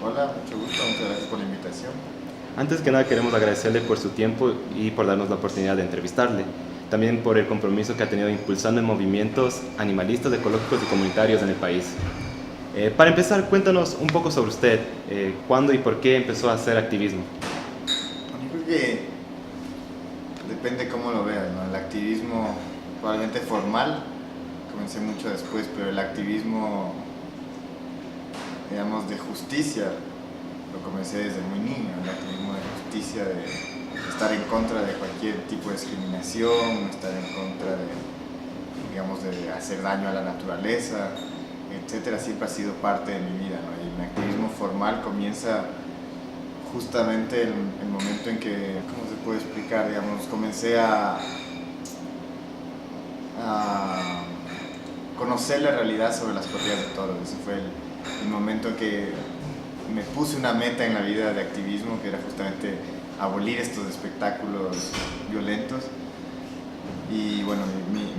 Hola, mucho gusto, muchas gracias por la invitación. Antes que nada queremos agradecerle por su tiempo y por darnos la oportunidad de entrevistarle. También por el compromiso que ha tenido impulsando en movimientos animalistas, ecológicos y comunitarios en el país. Para empezar, cuéntanos un poco sobre usted. ¿Cuándo y por qué empezó a hacer activismo? Bueno, yo creo que depende cómo lo veas, ¿no? El activismo probablemente formal, comencé mucho después, pero el activismo, digamos, de justicia, lo comencé desde muy niño, el activismo de justicia, de estar en contra de cualquier tipo de discriminación, estar en contra de, digamos, de hacer daño a la naturaleza, etcétera, siempre ha sido parte de mi vida, ¿no? Y mi activismo formal comienza justamente el momento en que, ¿cómo se puede explicar? Digamos, comencé a conocer la realidad sobre las corridas de toros. Ese fue el momento en que me puse una meta en la vida de activismo, que era justamente abolir estos espectáculos violentos. Y bueno,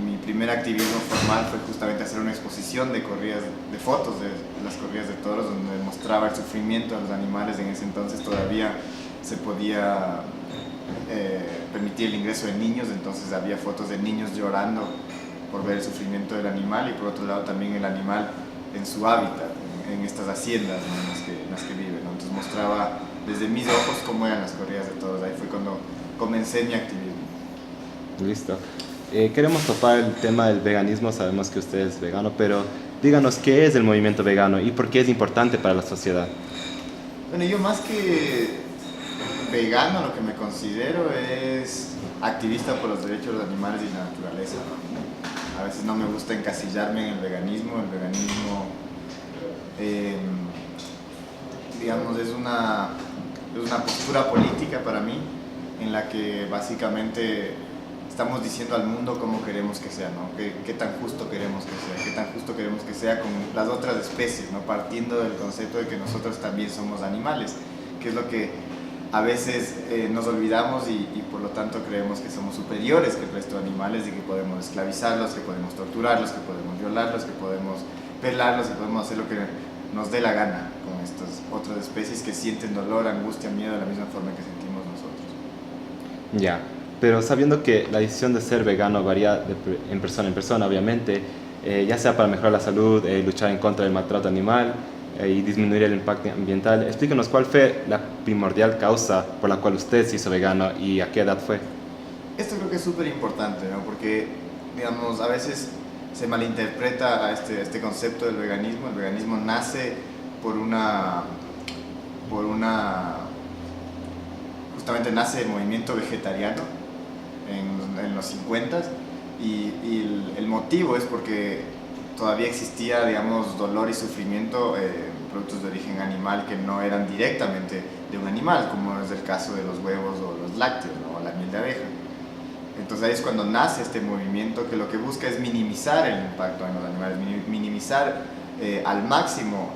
mi primer activismo formal fue justamente hacer una exposición de corridas, de fotos de las corridas de toros, donde mostraba el sufrimiento de los animales. En ese entonces todavía se podía permitir el ingreso de niños, entonces había fotos de niños llorando por ver el sufrimiento del animal, y por otro lado también el animal en su hábitat, en estas haciendas, ¿no? en las que vive, ¿no? Entonces mostraba desde mis ojos cómo eran las corridas de toros. Ahí fue cuando comencé mi activismo. Listo. Queremos topar el tema del veganismo. Sabemos que usted es vegano, pero díganos qué es el movimiento vegano y por qué es importante para la sociedad. Bueno, yo más que vegano, lo que me considero es activista por los derechos de los animales y la naturaleza, ¿no? A veces no me gusta encasillarme en el veganismo. El veganismo, eh, digamos, es una postura política para mí, en la que básicamente estamos diciendo al mundo cómo queremos que sea, ¿no? Qué tan justo queremos que sea, qué tan justo queremos que sea con las otras especies, ¿no? Partiendo del concepto de que nosotros también somos animales, que es lo que a veces nos olvidamos, y por lo tanto creemos que somos superiores que el resto de animales, y que podemos esclavizarlos, que podemos torturarlos, que podemos violarlos, que podemos pelarlos, que podemos hacer lo que nos dé la gana con estas otras especies que sienten dolor, angustia, miedo de la misma forma que sentimos nosotros. Ya, pero sabiendo que la decisión de ser vegano varía en persona, obviamente, ya sea para mejorar la salud, luchar en contra del maltrato animal y disminuir el impacto ambiental, explíquenos cuál fue la primordial causa por la cual usted se hizo vegano y a qué edad fue. Esto creo que es súper importante, ¿no? Porque, digamos, a veces se malinterpreta a este concepto del veganismo. El veganismo nace por una, justamente nace el movimiento vegetariano en los 50, y el motivo es porque todavía existía, digamos, dolor y sufrimiento, productos de origen animal que no eran directamente de un animal, como es el caso de los huevos o los lácteos, ¿no? O la miel de abeja. Entonces ahí es cuando nace este movimiento, que lo que busca es minimizar el impacto en los animales, minimizar al máximo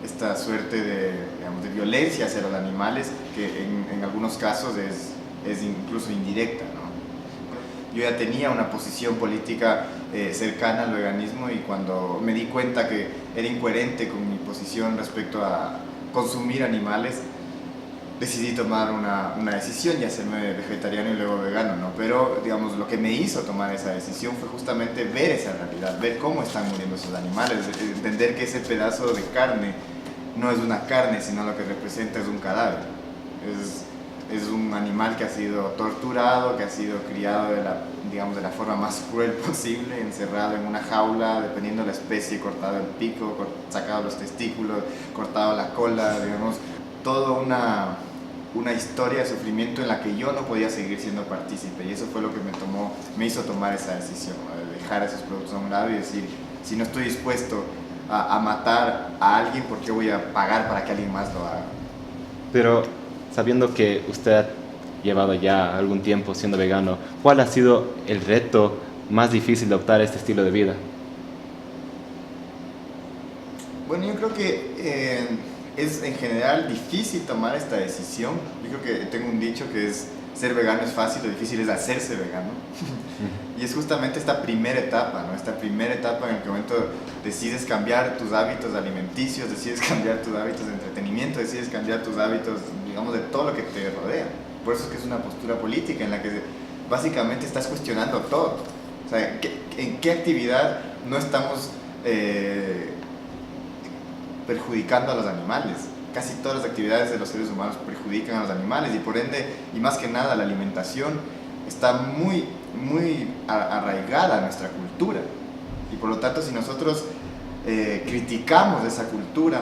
esta suerte de, digamos, de violencia hacia los animales, que en algunos casos es incluso indirecta, ¿no? Yo ya tenía una posición política cercana al veganismo, y cuando me di cuenta que era incoherente con mi posición respecto a consumir animales, decidí tomar una decisión y hacerme vegetariano y luego vegano, ¿no? Pero, digamos, lo que me hizo tomar esa decisión fue justamente ver esa realidad, ver cómo están muriendo esos animales, entender que ese pedazo de carne no es una carne, sino lo que representa es un cadáver. Es un animal que ha sido torturado, que ha sido criado digamos, de la forma más cruel posible, encerrado en una jaula, dependiendo de la especie, cortado el pico, sacado los testículos, cortado la cola, digamos, toda una historia de sufrimiento en la que yo no podía seguir siendo partícipe, y eso fue lo que me hizo tomar esa decisión, ¿no? De dejar esos productos a un lado y decir, si no estoy dispuesto a matar a alguien, ¿por qué voy a pagar para que alguien más lo haga? Pero sabiendo que usted ha llevado ya algún tiempo siendo vegano, ¿cuál ha sido el reto más difícil de adoptar este estilo de vida? Bueno, yo creo que es en general difícil tomar esta decisión. Yo creo que tengo un dicho que es: ser vegano es fácil, lo difícil es hacerse vegano. Y es justamente esta primera etapa, ¿no? Esta primera etapa en el que momento decides cambiar tus hábitos alimenticios, decides cambiar tus hábitos de entretenimiento, decides cambiar tus hábitos, digamos, de todo lo que te rodea. Por eso es que es una postura política en la que básicamente estás cuestionando todo. O sea, ¿en qué actividad no estamos perjudicando a los animales? Casi todas las actividades de los seres humanos perjudican a los animales, y por ende, y más que nada, la alimentación está muy arraigada a nuestra cultura, y por lo tanto, si nosotros criticamos esa cultura,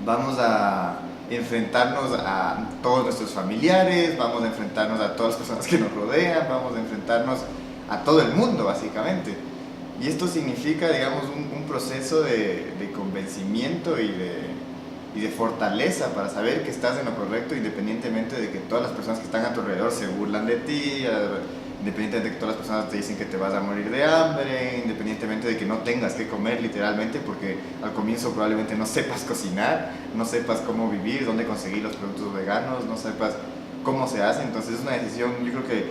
vamos a enfrentarnos a todos nuestros familiares, vamos a enfrentarnos a todas las personas que nos rodean, vamos a enfrentarnos a todo el mundo, básicamente. Y esto significa, digamos, un proceso de convencimiento y de fortaleza para saber que estás en lo correcto, independientemente de que todas las personas que están a tu alrededor se burlan de ti, independientemente de que todas las personas te dicen que te vas a morir de hambre, independientemente de que no tengas que comer literalmente, porque al comienzo probablemente no sepas cocinar, no sepas cómo vivir, dónde conseguir los productos veganos, no sepas cómo se hace. Entonces es una decisión. Yo creo que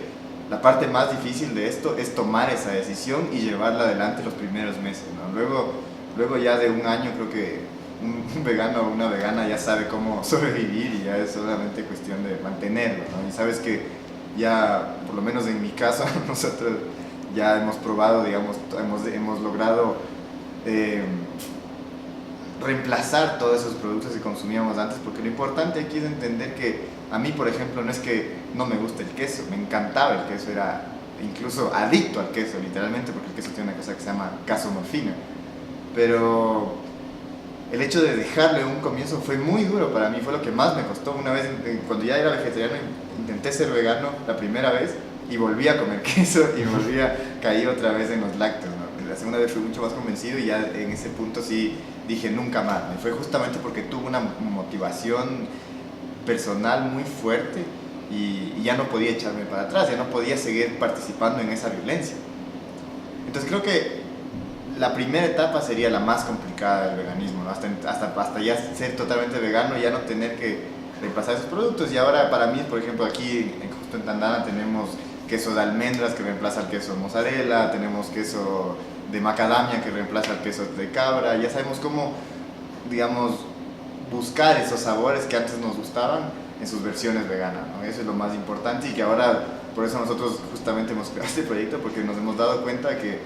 la parte más difícil de esto es tomar esa decisión y llevarla adelante los primeros meses, ¿no? Luego ya de un año creo que un vegano o una vegana ya sabe cómo sobrevivir, y ya es solamente cuestión de mantenerlo, ¿no? Y sabes que ya, por lo menos en mi caso, nosotros ya hemos probado, digamos, hemos logrado reemplazar todos esos productos que consumíamos antes, porque lo importante aquí es entender que a mí, por ejemplo, no es que no me guste el queso, me encantaba el queso, era incluso adicto al queso, literalmente, porque el queso tiene una cosa que se llama casomorfina, pero el hecho de dejarlo en un comienzo fue muy duro para mí, fue lo que más me costó. Una vez, cuando ya era vegetariano, intenté ser vegano la primera vez y volví a comer queso y caí otra vez en los lácteos, ¿no? La segunda vez fui mucho más convencido, y ya en ese punto sí dije nunca más. Y fue justamente porque tuve una motivación personal muy fuerte, y ya no podía echarme para atrás, ya no podía seguir participando en esa violencia. Entonces creo que la primera etapa sería la más complicada del veganismo, ¿no? Hasta ya ser totalmente vegano, ya no tener que reemplazar esos productos. Y ahora para mí, por ejemplo, aquí justo en Tandana tenemos queso de almendras que reemplaza el queso mozzarella, tenemos queso de macadamia que reemplaza el queso de cabra. Ya sabemos cómo, digamos, buscar esos sabores que antes nos gustaban en sus versiones veganas, ¿no? Eso es lo más importante, y que ahora, por eso nosotros justamente hemos creado este proyecto, porque nos hemos dado cuenta que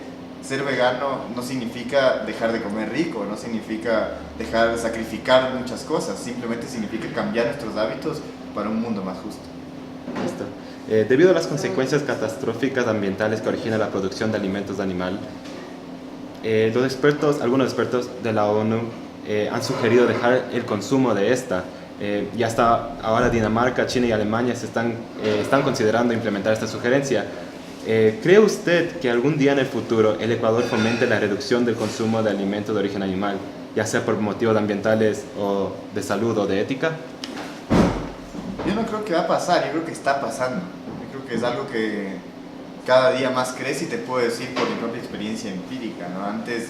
ser vegano no significa dejar de comer rico, no significa dejar de sacrificar muchas cosas, simplemente significa cambiar nuestros hábitos para un mundo más justo. Listo. Debido a las consecuencias catastróficas ambientales que origina la producción de alimentos de animal, algunos expertos de la ONU han sugerido dejar el consumo de esta. Y hasta ahora Dinamarca, China y Alemania están considerando implementar esta sugerencia. ¿Cree usted que algún día en el futuro el Ecuador fomente la reducción del consumo de alimentos de origen animal, ya sea por motivos ambientales o de salud o de ética? Yo no creo que va a pasar, yo creo que está pasando. Yo creo que es algo que cada día más crece, y te puedo decir por mi propia experiencia empírica, ¿no? Antes,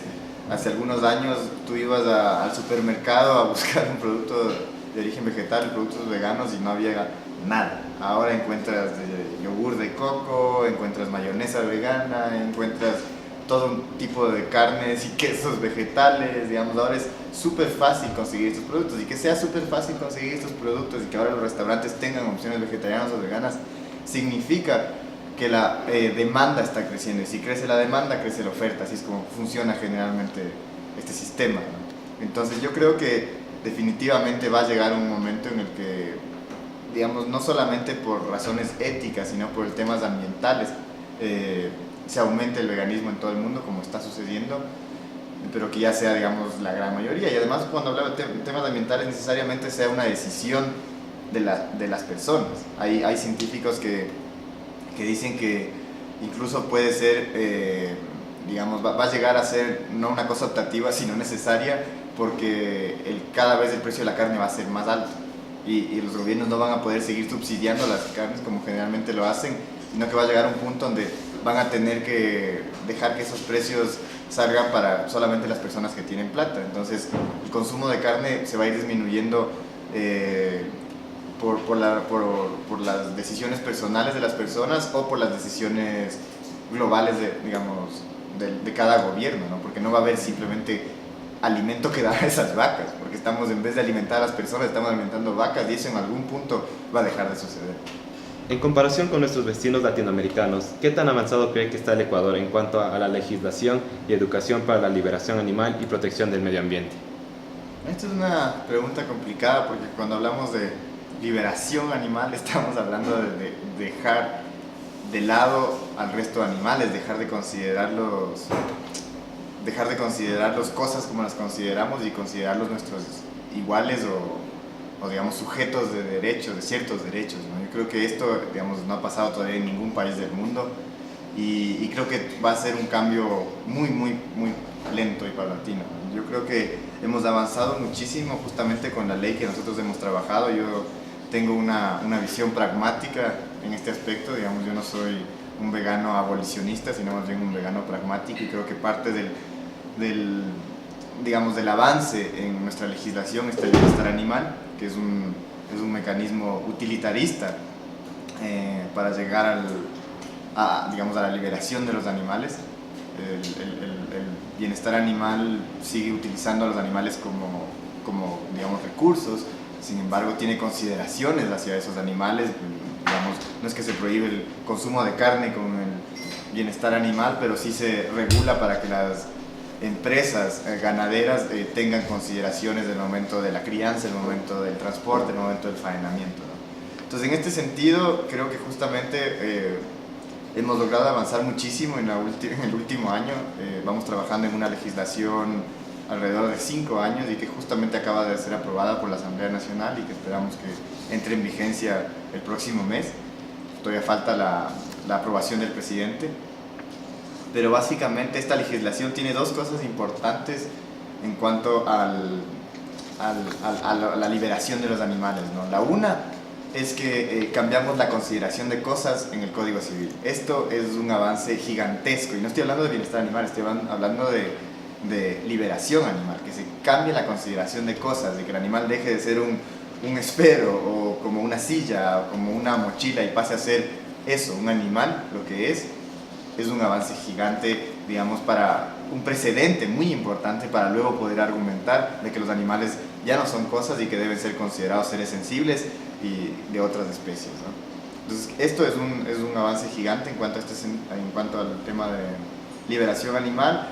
hace algunos años, tú ibas al supermercado a buscar un producto de origen vegetal, productos veganos, y no había nada. Ahora encuentras yogur de coco, encuentras mayonesa vegana, encuentras todo un tipo de carnes y quesos vegetales, digamos. Ahora es súper fácil conseguir estos productos, y que sea súper fácil conseguir estos productos y que ahora los restaurantes tengan opciones vegetarianas o veganas significa que la demanda está creciendo, y si crece la demanda, crece la oferta. Así es como funciona generalmente este sistema, ¿no? Entonces yo creo que definitivamente va a llegar un momento en el que, digamos, no solamente por razones éticas, sino por temas ambientales, se aumente el veganismo en todo el mundo, como está sucediendo, pero que ya sea, digamos, la gran mayoría. Y además, cuando hablamos de temas ambientales, necesariamente sea una decisión de las personas. Hay científicos que dicen que incluso puede ser, digamos, va a llegar a ser no una cosa optativa, sino necesaria, porque cada vez el precio de la carne va a ser más alto, y los gobiernos no van a poder seguir subsidiando las carnes como generalmente lo hacen, sino que va a llegar a un punto donde van a tener que dejar que esos precios salgan para solamente las personas que tienen plata. Entonces el consumo de carne se va a ir disminuyendo por las decisiones personales de las personas o por las decisiones globales de cada gobierno, ¿no? Porque no va a haber simplemente alimento que dar a esas vacas, porque estamos, en vez de alimentar a las personas, estamos alimentando vacas, y eso en algún punto va a dejar de suceder. En comparación con nuestros vecinos latinoamericanos, ¿qué tan avanzado cree que está el Ecuador en cuanto a la legislación y educación para la liberación animal y protección del medio ambiente? Esta es una pregunta complicada, porque cuando hablamos de liberación animal estamos hablando de dejar de lado al resto de animales, dejar de considerarlos cosas como las consideramos y considerarlos nuestros iguales o digamos sujetos de derechos, de ciertos derechos, ¿no? Yo creo que esto, digamos, no ha pasado todavía en ningún país del mundo, y creo que va a ser un cambio muy lento y paulatino. Yo creo que hemos avanzado muchísimo justamente con la ley que nosotros hemos trabajado. Yo tengo una visión pragmática en este aspecto, digamos, yo no soy un vegano abolicionista, sino más bien un vegano pragmático, y creo que parte del avance en nuestra legislación está el bienestar animal, que es un mecanismo utilitarista para llegar a la liberación de los animales. El bienestar animal sigue utilizando a los animales como digamos, recursos. Sin embargo, tiene consideraciones hacia esos animales. Digamos, no es que se prohíbe el consumo de carne con el bienestar animal, pero sí se regula para que las empresas ganaderas tengan consideraciones del momento de la crianza, el momento del transporte, el momento del faenamiento, ¿no? Entonces, en este sentido, creo que justamente hemos logrado avanzar muchísimo en el último año. Vamos trabajando en una legislación alrededor de 5 años y que justamente acaba de ser aprobada por la Asamblea Nacional y que esperamos que entre en vigencia el próximo mes. Todavía falta la aprobación del presidente, pero básicamente esta legislación tiene dos cosas importantes en cuanto a la liberación de los animales, ¿no? La una es que cambiamos la consideración de cosas en el Código Civil. Esto es un avance gigantesco, y no estoy hablando de bienestar animal, estoy hablando de liberación animal, que se cambie la consideración de cosas, de que el animal deje de ser un esfero o como una silla o como una mochila y pase a ser eso, un animal. Lo que es un avance gigante, digamos, para un precedente muy importante para luego poder argumentar de que los animales ya no son cosas y que deben ser considerados seres sensibles y de otras especies, ¿no? Entonces, esto es un avance gigante en cuanto al tema de liberación animal.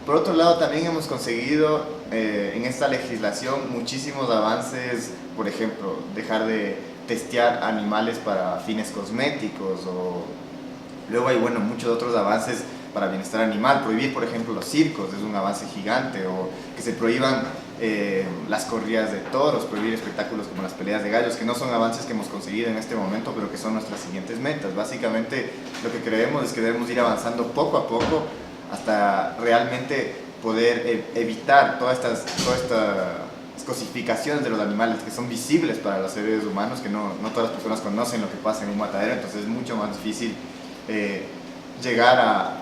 Por otro lado, también hemos conseguido en esta legislación muchísimos avances, por ejemplo, dejar de testear animales para fines cosméticos, o luego hay muchos otros avances para bienestar animal. Prohibir, por ejemplo, los circos es un avance gigante, o que se prohíban las corridas de toros, prohibir espectáculos como las peleas de gallos, que no son avances que hemos conseguido en este momento, pero que son nuestras siguientes metas. Básicamente, lo que creemos es que debemos ir avanzando poco a poco hasta realmente poder evitar todas estas cosificaciones de los animales que son visibles para los seres humanos, que no todas las personas conocen lo que pasa en un matadero. Entonces es mucho más difícil llegar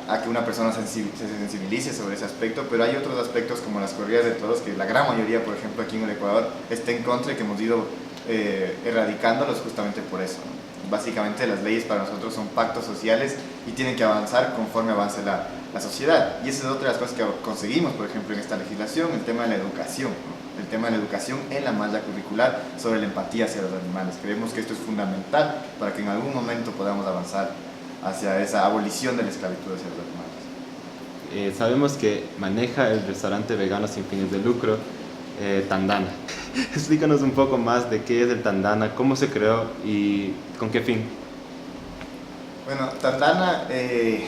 a que una persona se sensibilice sobre ese aspecto, pero hay otros aspectos como las corridas de toros que la gran mayoría, por ejemplo aquí en el Ecuador, está en contra, y que hemos ido erradicándolos justamente por eso, ¿no? Básicamente las leyes para nosotros son pactos sociales y tienen que avanzar conforme avance la sociedad, y esa es otra de las cosas que conseguimos, por ejemplo, en esta legislación, el tema de la educación, ¿no? El tema de la educación en la malla curricular sobre la empatía hacia los animales. Creemos que esto es fundamental para que en algún momento podamos avanzar hacia esa abolición de la esclavitud hacia los animales. Sabemos que maneja el restaurante vegano sin fines de lucro, Tandana. Explícanos un poco más de qué es el Tandana, cómo se creó y con qué fin. Bueno, Tandana es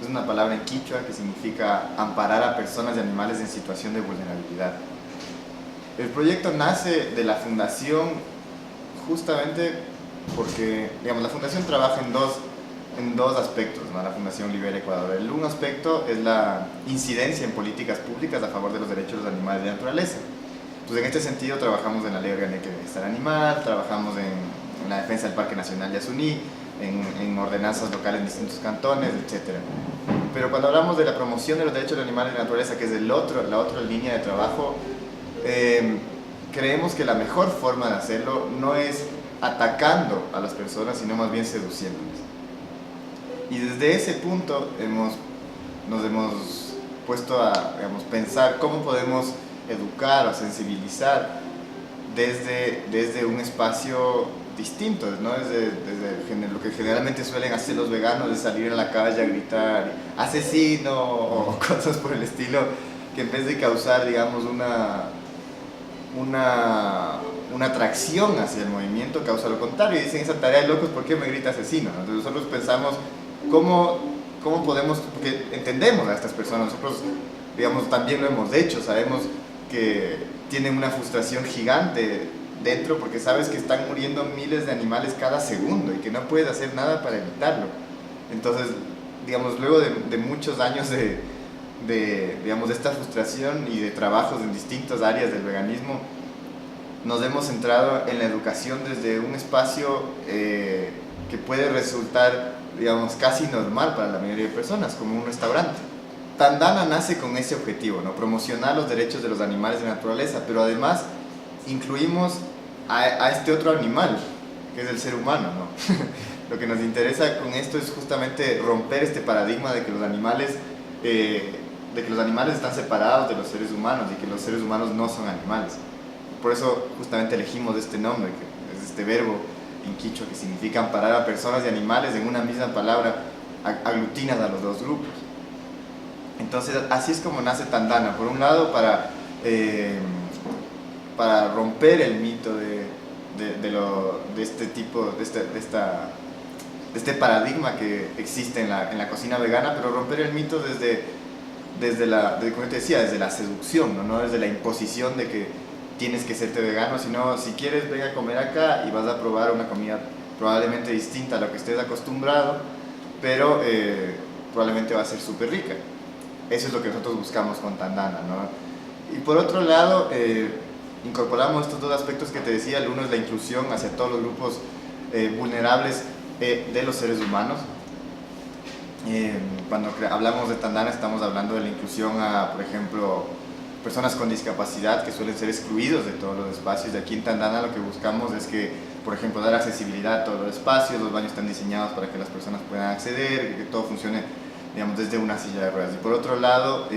una palabra en quichua que significa amparar a personas y animales en situación de vulnerabilidad. El proyecto nace de la fundación justamente porque, digamos, la fundación trabaja en dos aspectos, ¿no? La Fundación Libera Ecuador. El un aspecto es la incidencia en políticas públicas a favor de los derechos de los animales de naturaleza. Entonces, en este sentido, trabajamos en la Ley Orgánica de Bienestar Animal, trabajamos en la defensa del Parque Nacional Yasuní, en ordenanzas locales en distintos cantones, etc. Pero cuando hablamos de la promoción de los derechos de los animales y la naturaleza, que es la otra línea de trabajo, creemos que la mejor forma de hacerlo no es atacando a las personas, sino más bien seduciéndolas. Y desde ese punto nos hemos puesto a, digamos, pensar cómo podemos educar o sensibilizar desde un espacio distinto, ¿no? Desde lo que generalmente suelen hacer los veganos, de salir a la calle a gritar asesino o cosas por el estilo, que en vez de causar, digamos, una atracción hacia el movimiento, causa lo contrario, y dicen: esa tarea de locos, ¿por qué me grita asesino? Entonces nosotros pensamos cómo podemos, porque entendemos a estas personas, nosotros, digamos, también lo hemos hecho, sabemos que tienen una frustración gigante dentro, porque sabes que están muriendo miles de animales cada segundo y que no puedes hacer nada para evitarlo. Entonces, digamos, luego de muchos años digamos, de esta frustración y de trabajos en distintas áreas del veganismo, nos hemos centrado en la educación desde un espacio que puede resultar, digamos, casi normal para la mayoría de personas, como un restaurante. Tandana nace con ese objetivo, ¿no? Promocionar los derechos de los animales de la naturaleza, pero además incluimos a este otro animal, que es el ser humano, ¿no? Lo que nos interesa con esto es justamente romper este paradigma de que los animales están separados de los seres humanos y que los seres humanos no son animales. Por eso justamente elegimos este nombre, que es este verbo en quichua que significa amparar a personas y animales en una misma palabra, aglutinas a los dos grupos. Entonces así es como nace Tandana, por un lado para romper el mito de este tipo, de este paradigma que existe en la cocina vegana, pero romper el mito como te decía, desde la seducción, ¿no? Desde la imposición de que tienes que serte vegano, sino si quieres, ven a comer acá y vas a probar una comida probablemente distinta a lo que estés acostumbrado, pero probablemente va a ser súper rica. Eso es lo que nosotros buscamos con Tandana, ¿no? Y por otro lado, incorporamos estos dos aspectos que te decía. El uno es la inclusión hacia todos los grupos vulnerables de los seres humanos. Cuando hablamos de Tandana estamos hablando de la inclusión a, por ejemplo, personas con discapacidad que suelen ser excluidos de todos los espacios. De aquí en Tandana lo que buscamos es que, por ejemplo, dar accesibilidad a todos los espacios. Los baños están diseñados para que las personas puedan acceder, que todo funcione, digamos, desde una silla de ruedas. Y por otro lado,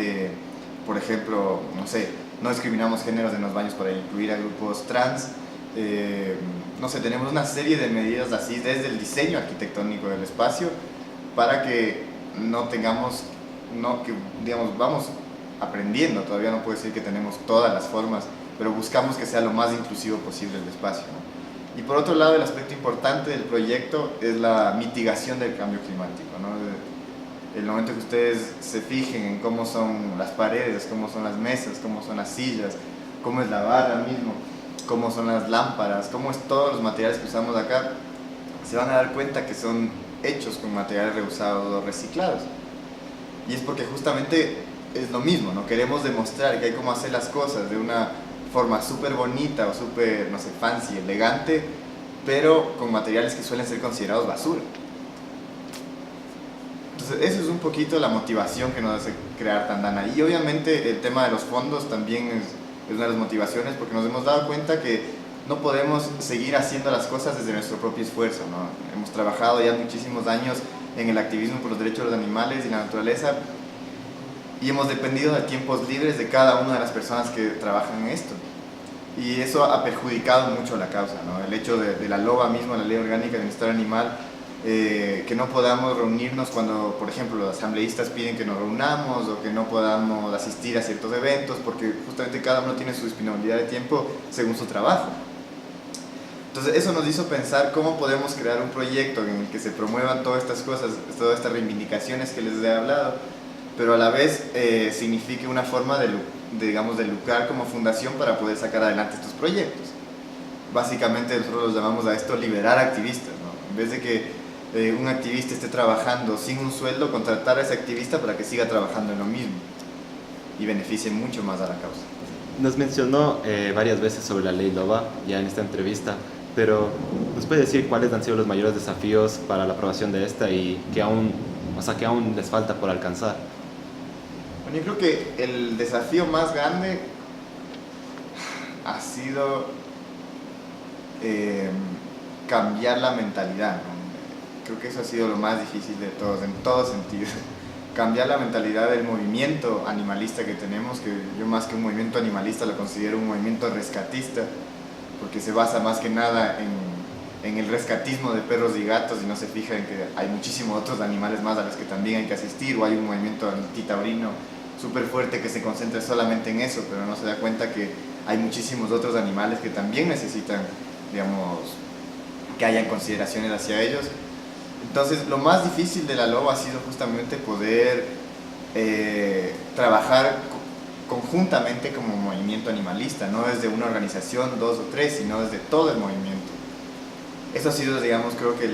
por ejemplo, no discriminamos géneros en los baños para incluir a grupos trans. Tenemos una serie de medidas así desde el diseño arquitectónico del espacio para que vamos aprendiendo. Todavía no puedo decir que tenemos todas las formas, pero buscamos que sea lo más inclusivo posible el espacio, ¿no? Y por otro lado, el aspecto importante del proyecto es la mitigación del cambio climático, ¿no? El momento que ustedes se fijen en cómo son las paredes, cómo son las mesas, cómo son las sillas, cómo es la barra mismo, cómo son las lámparas, cómo es todos los materiales que usamos acá, se van a dar cuenta que son hechos con materiales reusados o reciclados. Y es porque justamente es lo mismo, ¿no? Queremos demostrar que hay cómo hacer las cosas de una forma súper bonita o súper, fancy, elegante, pero con materiales que suelen ser considerados basura. Entonces, eso es un poquito la motivación que nos hace crear Tandana. Y obviamente el tema de los fondos también es una de las motivaciones, porque nos hemos dado cuenta que no podemos seguir haciendo las cosas desde nuestro propio esfuerzo, ¿no? Hemos trabajado ya muchísimos años en el activismo por los derechos de los animales y la naturaleza, y hemos dependido de tiempos libres de cada una de las personas que trabajan en esto. Y eso ha perjudicado mucho la causa, ¿no? El hecho de la LOA misma, la Ley Orgánica de Bienestar Animal, que no podamos reunirnos cuando, por ejemplo, los asambleístas piden que nos reunamos, o que no podamos asistir a ciertos eventos, porque justamente cada uno tiene su disponibilidad de tiempo según su trabajo. Entonces eso nos hizo pensar cómo podemos crear un proyecto en el que se promuevan todas estas cosas, todas estas reivindicaciones que les he hablado, pero a la vez signifique una forma de lucrar como fundación para poder sacar adelante estos proyectos. Básicamente nosotros los llamamos a esto liberar activistas, ¿no? En vez de que un activista esté trabajando sin un sueldo, contratar a ese activista para que siga trabajando en lo mismo y beneficie mucho más a la causa. Nos mencionó varias veces sobre la ley LOA ya en esta entrevista, pero ¿nos puede decir cuáles han sido los mayores desafíos para la aprobación de esta y que aún o sea, que aún les falta por alcanzar? Bueno, yo creo que el desafío más grande ha sido cambiar la mentalidad, ¿no? Creo que eso ha sido lo más difícil de todos, en todo sentido. Cambiar la mentalidad del movimiento animalista que tenemos, que yo más que un movimiento animalista lo considero un movimiento rescatista, porque se basa más que nada en el rescatismo de perros y gatos y no se fija en que hay muchísimos otros animales más a los que también hay que asistir, o hay un movimiento antitaurino súper fuerte que se concentra solamente en eso, pero no se da cuenta que hay muchísimos otros animales que también necesitan, digamos, que hayan consideraciones hacia ellos. Entonces, lo más difícil de la loba ha sido justamente poder trabajar conjuntamente como movimiento animalista, no desde una organización, dos o tres, sino desde todo el movimiento. Eso ha sido, digamos, creo que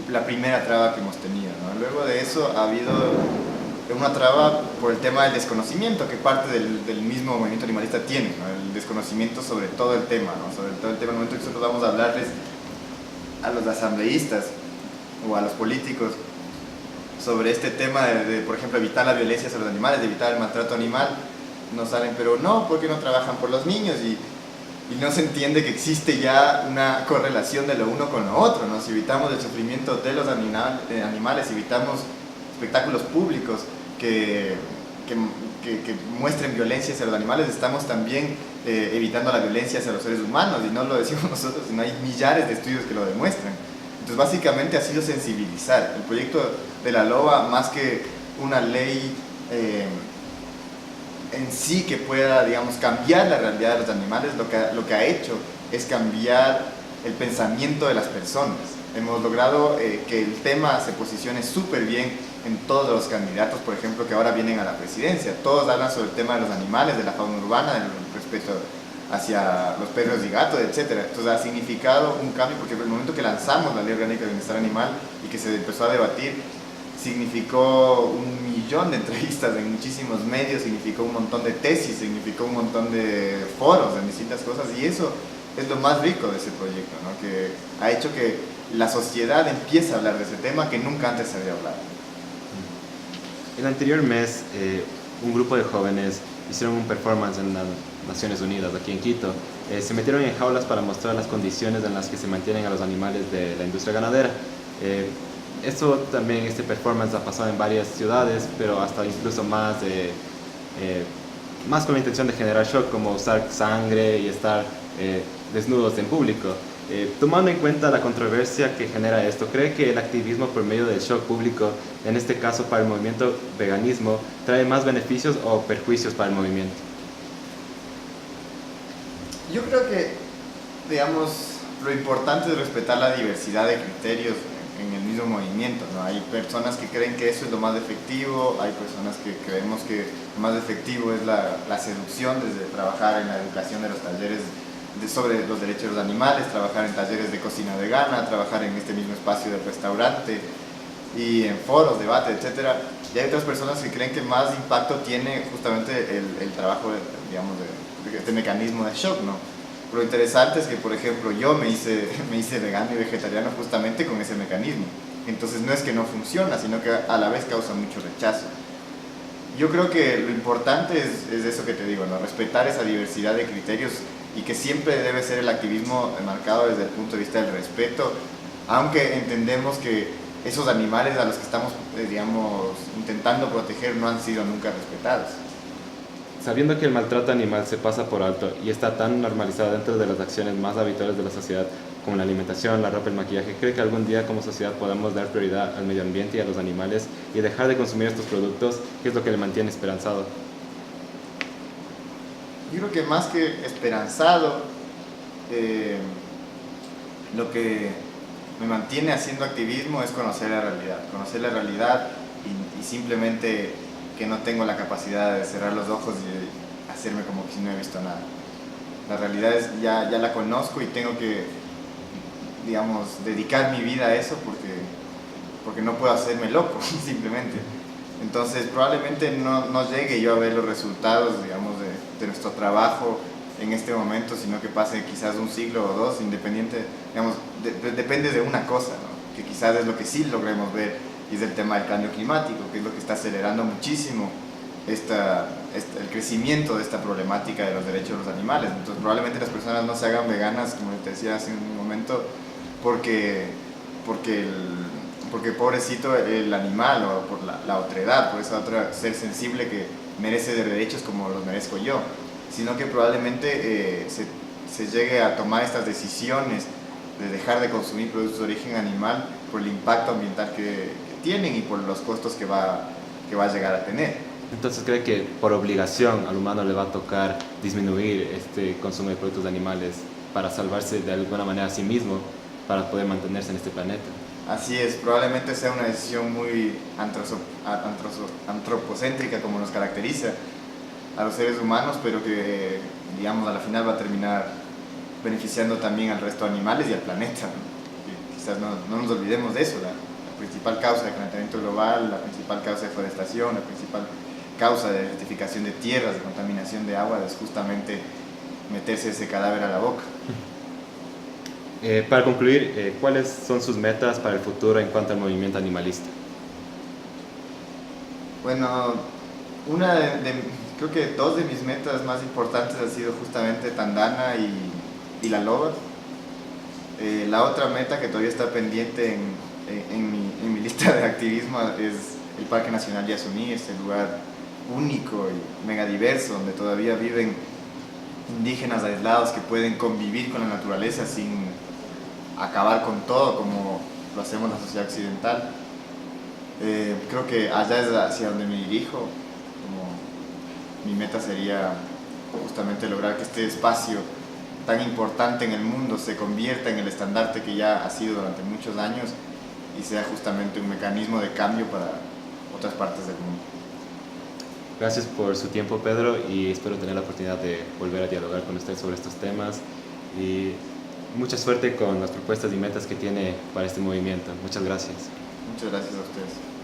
la primera traba que hemos tenido, ¿no? Luego de eso ha habido una traba por el tema del desconocimiento que parte del mismo movimiento animalista tiene, ¿no? El desconocimiento sobre todo el tema, ¿no? Sobre todo el tema, en el momento que nosotros vamos a hablarles a los asambleístas o a los políticos sobre este tema de, por ejemplo, evitar la violencia sobre los animales, de evitar el maltrato animal, nos salen, pero no, porque no trabajan por los niños y no se entiende que existe ya una correlación de lo uno con lo otro, ¿no? Si evitamos el sufrimiento de los animales, evitamos espectáculos públicos que muestren violencia hacia los animales, estamos también evitando la violencia hacia los seres humanos, y no lo decimos nosotros, sino hay millares de estudios que lo demuestran. Entonces básicamente ha sido sensibilizar. El proyecto de la loba, más que una ley en sí que pueda, digamos, cambiar la realidad de los animales, lo que ha hecho es cambiar el pensamiento de las personas. Hemos logrado que el tema se posicione súper bien en todos los candidatos, por ejemplo, que ahora vienen a la presidencia. Todos hablan sobre el tema de los animales, de la fauna urbana, del respeto hacia los perros y gatos, etc. Entonces ha significado un cambio, porque en el momento que lanzamos la Ley Orgánica de Bienestar Animal y que se empezó a debatir, significó 1.000.000 de entrevistas en muchísimos medios, significó un montón de tesis, significó un montón de foros en distintas cosas, y eso es lo más rico de ese proyecto, ¿no? Que ha hecho que la sociedad empiece a hablar de ese tema que nunca antes se había hablado. El anterior mes, un grupo de jóvenes hicieron un performance en las Naciones Unidas, aquí en Quito. Se metieron en jaulas para mostrar las condiciones en las que se mantienen a los animales de la industria ganadera. Esto también, este performance ha pasado en varias ciudades, pero hasta incluso más con la intención de generar shock, como usar sangre y estar desnudos en público. Tomando en cuenta la controversia que genera esto, ¿cree que el activismo por medio del shock público, en este caso para el movimiento veganismo, trae más beneficios o perjuicios para el movimiento? Yo creo que, digamos, lo importante es respetar la diversidad de criterios en el mismo movimiento, ¿no? Hay personas que creen que eso es lo más efectivo, hay personas que creemos que lo más efectivo es la seducción, desde trabajar en la educación de los talleres sobre los derechos de los animales, trabajar en talleres de cocina vegana, trabajar en este mismo espacio del restaurante y en foros, debates, etc. Y hay otras personas que creen que más impacto tiene justamente el trabajo, digamos, de este mecanismo de shock, ¿no? Lo interesante es que, por ejemplo, yo me hice vegano y vegetariano justamente con ese mecanismo. Entonces no es que no funciona, sino que a la vez causa mucho rechazo. Yo creo que lo importante es eso que te digo, ¿no? Respetar esa diversidad de criterios, y que siempre debe ser el activismo marcado desde el punto de vista del respeto, aunque entendemos que esos animales a los que estamos, digamos, intentando proteger no han sido nunca respetados. Sabiendo que el maltrato animal se pasa por alto y está tan normalizado dentro de las acciones más habituales de la sociedad, como la alimentación, la ropa, el maquillaje, ¿cree que algún día como sociedad podamos dar prioridad al medio ambiente y a los animales y dejar de consumir estos productos? ¿Qué es lo que le mantiene esperanzado? Yo creo que más que esperanzado, lo que me mantiene haciendo activismo es conocer la realidad y simplemente que no tengo la capacidad de cerrar los ojos y hacerme como que si no he visto nada. La realidad es, ya la conozco y tengo que, digamos, dedicar mi vida a eso porque no puedo hacerme loco, simplemente. Entonces probablemente no llegue yo a ver los resultados, digamos, de nuestro trabajo en este momento, sino que pase quizás un siglo o dos, independiente, digamos, depende de una cosa, ¿no? Que quizás es lo que sí logremos ver y es el tema del cambio climático, que es lo que está acelerando muchísimo el crecimiento de esta problemática de los derechos de los animales. Entonces probablemente las personas no se hagan veganas, como te decía hace un momento, porque pobrecito el animal, o por la otredad, por esa otra ser sensible que merece de derechos como los merezco yo, sino que probablemente se llegue a tomar estas decisiones de dejar de consumir productos de origen animal por el impacto ambiental que tienen y por los costos que va a llegar a tener. Entonces, ¿cree que por obligación al humano le va a tocar disminuir este consumo de productos animales para salvarse de alguna manera a sí mismo, para poder mantenerse en este planeta? Así es, probablemente sea una decisión muy antropocéntrica, como nos caracteriza a los seres humanos, pero que, digamos, a la final va a terminar beneficiando también al resto de animales y al planeta, ¿no? Y quizás no nos olvidemos de eso, la principal causa de calentamiento global, la principal causa de deforestación, la principal causa de desertificación de tierras, de contaminación de agua, es justamente meterse ese cadáver a la boca. Para concluir, ¿cuáles son sus metas para el futuro en cuanto al movimiento animalista? Bueno, creo que dos de mis metas más importantes han sido justamente Tandana y La Loba. La otra meta que todavía está pendiente en mi lista de activismo es el Parque Nacional Yasuní, este lugar único y mega diverso donde todavía viven indígenas aislados que pueden convivir con la naturaleza sin acabar con todo como lo hacemos la sociedad occidental. Creo que allá es hacia donde me dirijo. Mi meta sería justamente lograr que este espacio tan importante en el mundo se convierta en el estandarte que ya ha sido durante muchos años y sea justamente un mecanismo de cambio para otras partes del mundo. Gracias por su tiempo, Pedro, y espero tener la oportunidad de volver a dialogar con usted sobre estos temas y mucha suerte con las propuestas y metas que tiene para este movimiento. Muchas gracias. Muchas gracias a ustedes.